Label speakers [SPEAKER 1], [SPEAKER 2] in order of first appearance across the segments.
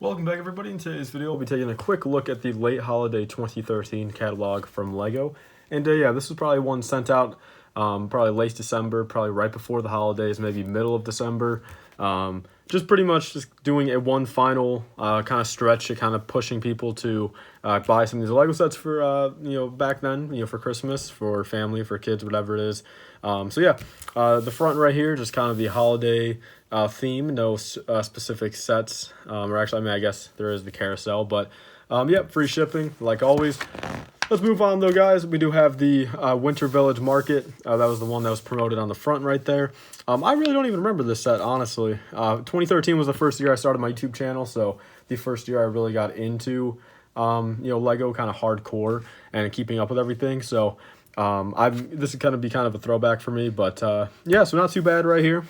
[SPEAKER 1] Welcome back, everybody. In today's video, we'll be taking a quick look at the late holiday 2013 catalog from LEGO. And yeah, this is probably one sent out probably late December, probably right before the holidays, maybe middle of December. Just pretty much just doing a one final kind of stretch, kind of pushing people to buy some of these LEGO sets for, back then, for Christmas, for family, for kids, whatever it is. So yeah, the front right here, just kind of the holiday theme, no specific sets, or actually, I guess there is the carousel, but yeah, free shipping, like always. Let's move on, though, guys. We do have the Winter Village Market. That was the one that was promoted on the front right there. I really don't even remember this set, honestly. 2013 was the first year I started my YouTube channel, so the first year I really got into, LEGO kind of hardcore and keeping up with everything. So this is going to be kind of a throwback for me, but yeah, so not too bad right here.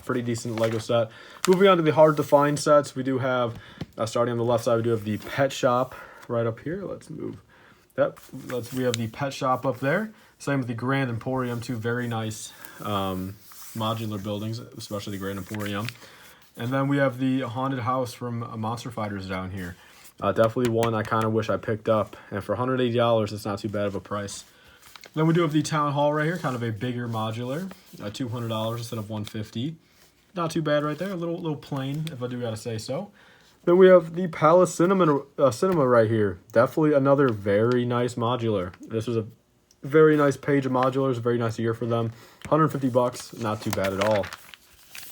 [SPEAKER 1] Pretty decent LEGO set. Moving on to the hard to find sets, we do have, starting on the left side, we do have the Pet Shop right up here. Let's move. Yep, we have the Pet Shop up there. Same with the Grand Emporium, two very nice modular buildings, especially the Grand Emporium. And then we have the Haunted House from Monster Fighters down here. Definitely one I kind of wish I picked up. And for $180, it's not too bad of a price. Then we do have the Town Hall right here, kind of a bigger modular, $200 instead of $150. Not too bad right there, a little plain, if I do gotta say so. Then we have the Palace Cinema right here. Definitely another very nice modular. This was a very nice page of modulars, very nice year for them. $150, not too bad at all.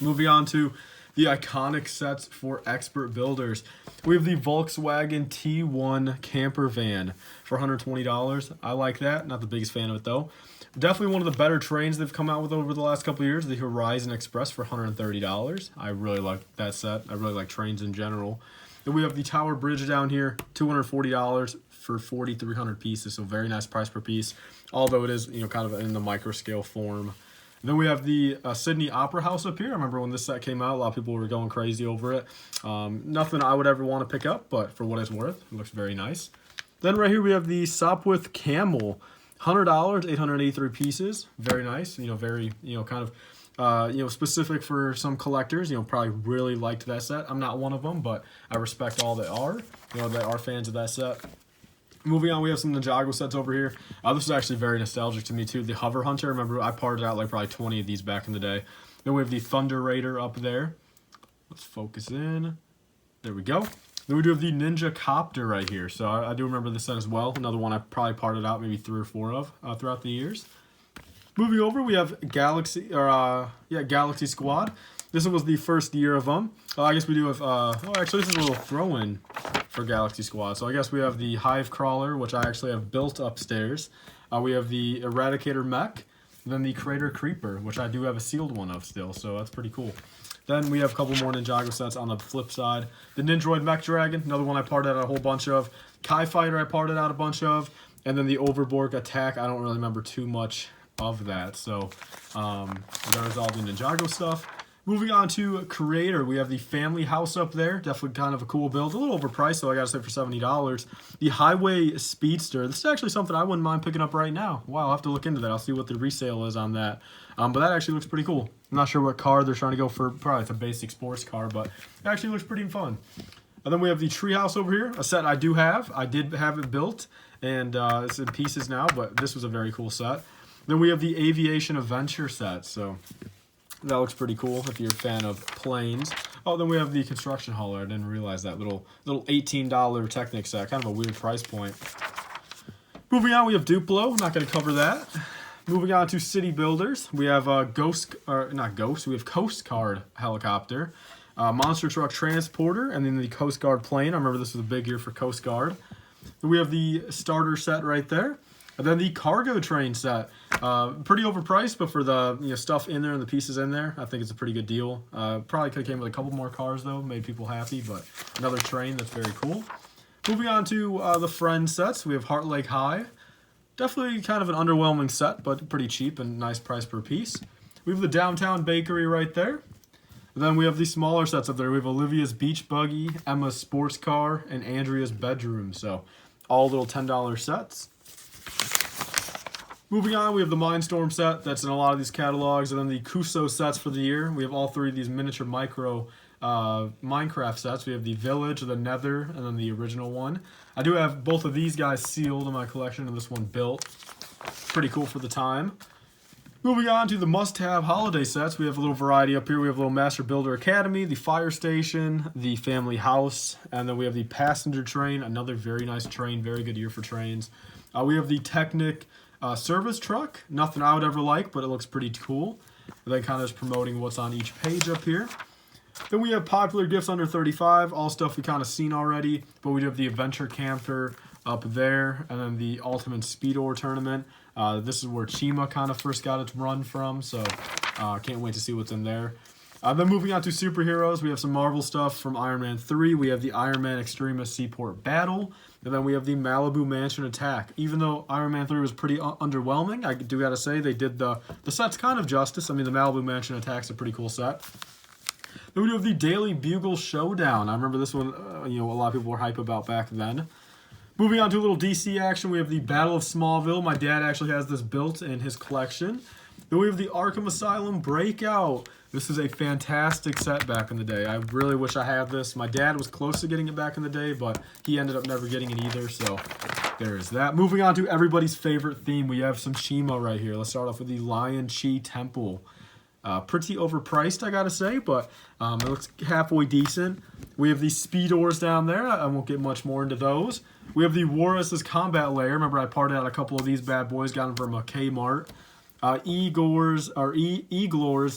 [SPEAKER 1] Moving on to the iconic sets for expert builders. We have the Volkswagen T1 camper van for $120. I like that. Not the biggest fan of it, though. Definitely one of the better trains they've come out with over the last couple of years, the Horizon Express for $130. I really like that set. I really like trains in general. Then we have the Tower Bridge down here, $240 for 4,300 pieces, so very nice price per piece, although it is, kind of in the micro scale form. Then we have the Sydney Opera House up here. I remember when this set came out, a lot of people were going crazy over it. Nothing I would ever want to pick up, but for what it's worth, it looks very nice. Then right here we have the Sopwith Camel, $100, 883 pieces. Very nice. Very, kind of, specific for some collectors. Probably really liked that set. I'm not one of them, but I respect all that are fans of that set. Moving on, we have some Ninjago sets over here. This is actually very nostalgic to me, too. The Hover Hunter. Remember, I parted out like probably 20 of these back in the day. Then we have the Thunder Raider up there. Let's focus in. There we go. Then we do have the Ninja Copter right here. So I do remember this set as well. Another one I probably parted out maybe 3 or 4 of throughout the years. Moving over, we have Galaxy Squad. This was the first year of them. I guess we do have, actually this is a little throw-in for Galaxy Squad. So I guess we have the Hive Crawler, which I actually have built upstairs. We have the Eradicator Mech, then the Crater Creeper, which I do have a sealed one of still, so that's pretty cool. Then we have a couple more Ninjago sets on the flip side. The Nindroid Mech Dragon, another one I parted out a whole bunch of. Kai Fighter I parted out a bunch of. And then the Overborg Attack, I don't really remember too much of that. So there's all the Ninjago stuff. Moving on to Creator, we have the Family House up there. Definitely kind of a cool build. A little overpriced, though, I gotta say, for $70. The Highway Speedster. This is actually something I wouldn't mind picking up right now. Wow, I'll have to look into that. I'll see what the resale is on that. But that actually looks pretty cool. I'm not sure what car they're trying to go for. Probably it's a basic sports car, but it actually looks pretty fun. And then we have the Treehouse over here, a set I do have. I did have it built, and it's in pieces now, but this was a very cool set. Then we have the Aviation Adventure Set, so that looks pretty cool if you're a fan of planes. Oh, then we have the Construction Hauler. I didn't realize that little $18 Technic set, kind of a weird price point. Moving on, we have Duplo. Not going to cover that. Moving on to City Builders, we have we have Coast Guard Helicopter, Monster Truck Transporter, and then the Coast Guard Plane. I remember this was a big year for Coast Guard. Then we have the starter set right there. And then the Cargo Train set. Pretty overpriced, but for the stuff in there and the pieces in there, I think it's a pretty good deal. Probably could have came with a couple more cars, though. Made people happy, but another train that's very cool. Moving on to the Friends sets, we have Heart Lake High. Definitely kind of an underwhelming set, but pretty cheap and nice price per piece. We have the Downtown Bakery right there. And then we have the smaller sets up there. We have Olivia's Beach Buggy, Emma's Sports Car, and Andrea's Bedroom. So all little $10 sets. Moving on, we have the Mindstorm set that's in a lot of these catalogs, and then the Kuso sets for the year. We have all 3 of these miniature micro Minecraft sets. We have the Village, the Nether, and then the original one. I do have both of these guys sealed in my collection, and this one built. Pretty cool for the time. Moving on to the must-have holiday sets, we have a little variety up here. We have a little Master Builder Academy, the Fire Station, the Family House, and then we have the Passenger Train, another very nice train, very good year for trains. We have the Technic Service Truck, nothing I would ever like, but it looks pretty cool. And then kind of just promoting what's on each page up here. Then we have popular gifts under 35, all stuff we kind of seen already, but we do have the Adventure Camper up there, and then the Ultimate Speedor Tournament. This is where Chima kind of first got its run from, so can't wait to see what's in there. Then moving on to superheroes, we have some Marvel stuff from Iron Man 3. We have the Iron Man Extremis Seaport Battle, and then we have the Malibu Mansion Attack. Even though Iron Man 3 was pretty underwhelming, I do gotta say they did the set's kind of justice. I mean, the Malibu Mansion Attack's a pretty cool set. Then we do have the Daily Bugle Showdown. I remember this one, a lot of people were hype about back then. Moving on to a little DC action, we have the Battle of Smallville. My dad actually has this built in his collection. Then we have the Arkham Asylum Breakout. This is a fantastic set back in the day. I really wish I had this. My dad was close to getting it back in the day, but he ended up never getting it either, so there is that. Moving on to everybody's favorite theme, we have some Shima right here. Let's start off with the Lion Chi Temple. Pretty overpriced, I gotta say, but it looks halfway decent. We have the Speedors down there. I won't get much more into those. We have the Warris's Combat Lair. Remember, I parted out a couple of these bad boys, got them from a Kmart. Eglor's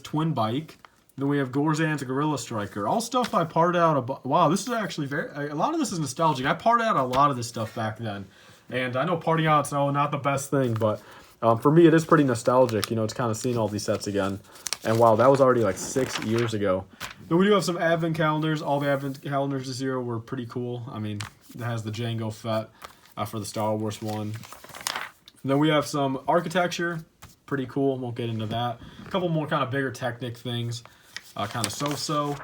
[SPEAKER 1] Twin Bike. Then we have Gorzan's Gorilla Striker. All stuff I parted out. Wow, this is actually a lot of this is nostalgic. I parted out a lot of this stuff back then. And I know parting out's not the best thing, but for me, it is pretty nostalgic. It's kind of seeing all these sets again. And wow, that was already like 6 years ago. Then we do have some Advent calendars. All the Advent calendars this year were pretty cool. I mean, it has the Jango Fett for the Star Wars one. And then we have some architecture. Pretty cool. Won't get into that. A couple more kind of bigger Technic things. Kind of so-so.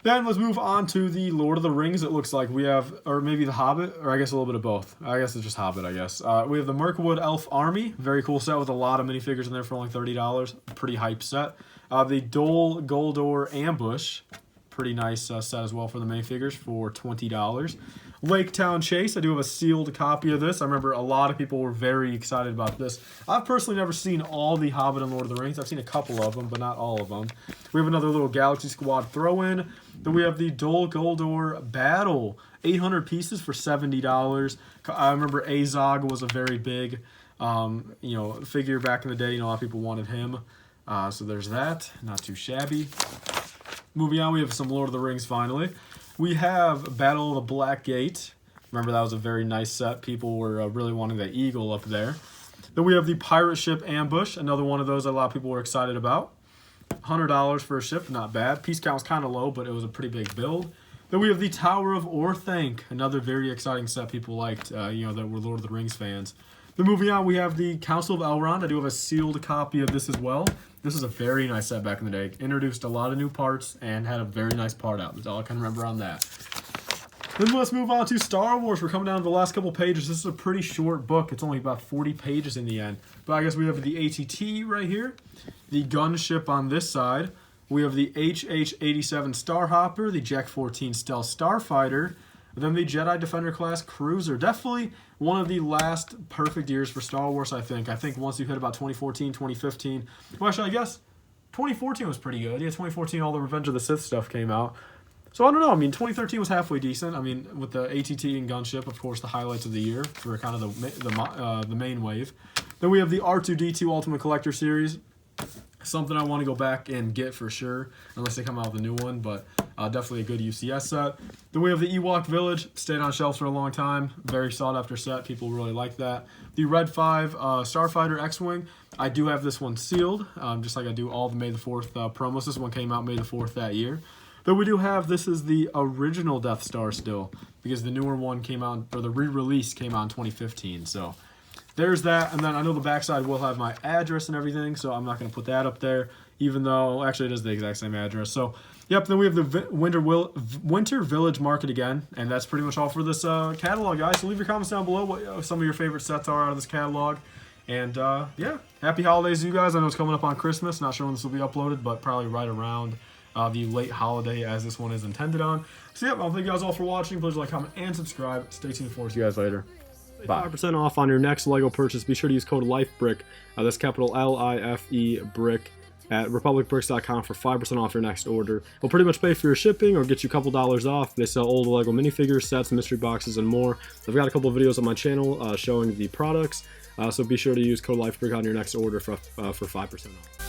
[SPEAKER 1] Then let's move on to the Lord of the Rings. It looks like we have, or maybe the Hobbit, or I guess a little bit of both. I guess it's just Hobbit, I guess. We have the Mirkwood Elf Army. Very cool set with a lot of minifigures in there for only $30. Pretty hype set. The Dol Guldur Ambush. Pretty nice set as well for the minifigures for $20. Laketown Chase. I do have a sealed copy of this. I remember a lot of people were very excited about this. I've personally never seen all the Hobbit and Lord of the Rings. I've seen a couple of them, but not all of them. We have another little Galaxy Squad throw-in. Then we have the Dol Guldur Battle. 800 pieces for $70. I remember Azog was a very big, figure back in the day. A lot of people wanted him. So there's that. Not too shabby. Moving on, we have some Lord of the Rings finally. We have Battle of the Black Gate. Remember, that was a very nice set. People were really wanting the eagle up there. Then we have the Pirate Ship Ambush. Another one of those that a lot of people were excited about. $100 for a ship, not bad. Piece count was kind of low, but it was a pretty big build. Then we have the Tower of Orthanc. Another very exciting set people liked, that were Lord of the Rings fans. Then moving on, we have the Council of Elrond. I do have a sealed copy of this as well. This is a very nice set back in the day. Introduced a lot of new parts and had a very nice part out. That's all I can remember on that. Then let's move on to Star Wars. We're coming down to the last couple pages. This is a pretty short book. It's only about 40 pages in the end. But I guess we have the AT-T right here. The gunship on this side. We have the HH-87 Starhopper, the Jack-14 Stealth Starfighter, and then the Jedi Defender class cruiser. Definitely one of the last perfect years for Star Wars, I think. I think once you hit about 2014, 2015. Well, actually, I guess 2014 was pretty good. Yeah, 2014, all the Revenge of the Sith stuff came out. So I don't know. I mean, 2013 was halfway decent. I mean, with the AT-T and gunship, of course, the highlights of the year for kind of the main wave. Then we have the R2-D2 Ultimate Collector Series. Something I want to go back and get for sure, unless they come out with a new one, but definitely a good UCS set. Then we have the Ewok Village, stayed on shelves for a long time, very sought after set, people really like that. The Red 5 Starfighter X-Wing, I do have this one sealed, just like I do all the May the 4th promos. This one came out May the 4th that year. But we do have, this is the original Death Star still, because the newer one came out, or the re-release came out in 2015, so there's that. And then I know the backside will have my address and everything, so I'm not going to put that up there, even though actually it is the exact same address. So, yep, then we have the Winter Village Market again, and that's pretty much all for this catalog, guys. So leave your comments down below what some of your favorite sets are out of this catalog. And, yeah, happy holidays to you guys. I know it's coming up on Christmas. Not sure when this will be uploaded, but probably right around the late holiday as this one is intended on. So yeah, I'll thank you guys all for watching. Please like, comment, and subscribe. Stay tuned for us. See you guys later. Bye. 5% off on your next LEGO purchase. Be sure to use code LIFEBRICK. That's capital L-I-F-E BRICK at republicbricks.com for 5% off your next order. It'll pretty much pay for your shipping or get you a couple dollars off. They sell old LEGO minifigures, sets, mystery boxes, and more. I've got a couple of videos on my channel showing the products. So be sure to use code LIFEBRICK on your next order for 5% off.